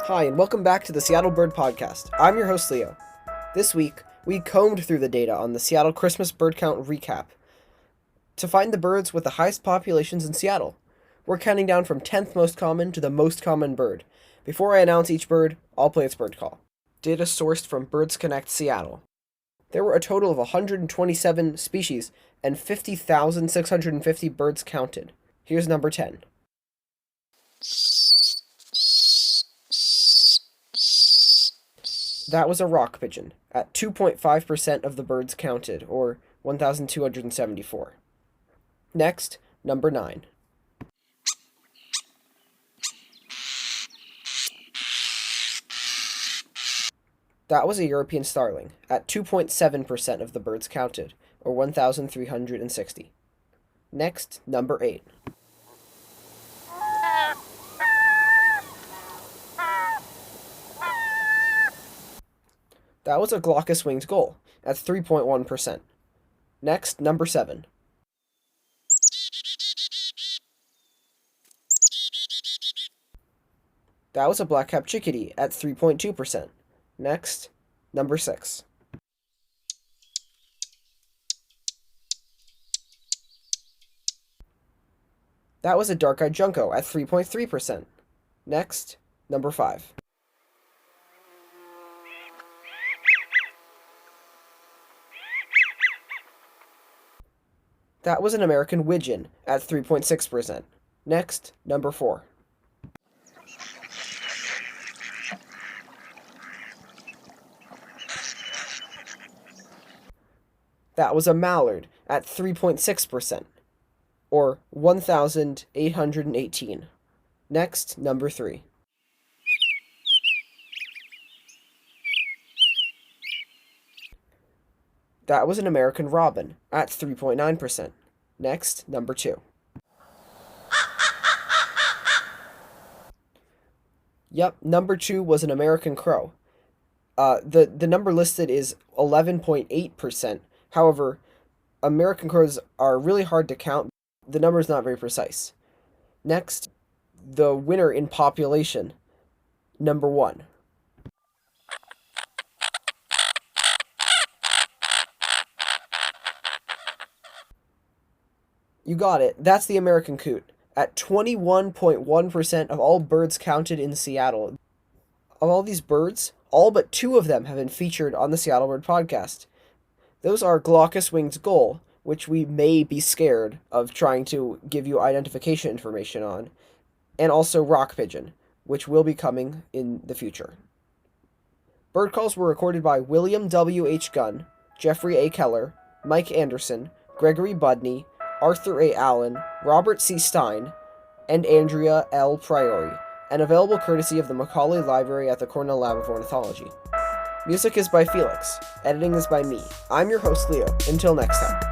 Hi, and welcome back to the Seattle Bird Podcast. I'm your host, Leo. This week, we combed through the data on the Seattle Christmas bird count recap to find the birds with the highest populations in Seattle. We're counting down from 10th most common to the most common bird. Before I announce each bird, I'll play its bird call. Data sourced from Birds Connect Seattle. There were a total of 127 species and 50,650 birds counted. Here's number 10. That was a rock pigeon, at 2.5% of the birds counted, or 1,274. Next, number 9. That was a European starling, at 2.7% of the birds counted, or 1,360. Next, number 8. That was a glaucous-winged gull, at 3.1%. Next, number 7. That was a black-capped chickadee, at 3.2%. Next, number 6. That was a dark-eyed junco, at 3.3%. Next, number 5. That was an American widgeon, at 3.6%. Next, number 4. That was a mallard, at 3.6%, or 1,818. Next, number 3. That was an American robin, at 3.9%. Next, number 2. Yep, number 2 was an American crow. The number listed is 11.8%. However, American crows are really hard to count. The number is not very precise. Next, the winner in population, number 1. You got it. That's the American coot, at 21.1% of all birds counted in Seattle. Of all these birds, all but 2 of them have been featured on the Seattle Bird Podcast. Those are glaucous-winged gull, which we may be scared of trying to give you identification information on, and also rock pigeon, which will be coming in the future. Bird calls were recorded by William W. H. Gunn, Jeffrey A. Keller, Mike Anderson, Gregory Budney, Arthur A. Allen, Robert C. Stein, and Andrea L. Priori, and available courtesy of the Macaulay Library at the Cornell Lab of Ornithology. Music is by Felix. Editing is by me. I'm your host, Leo. Until next time.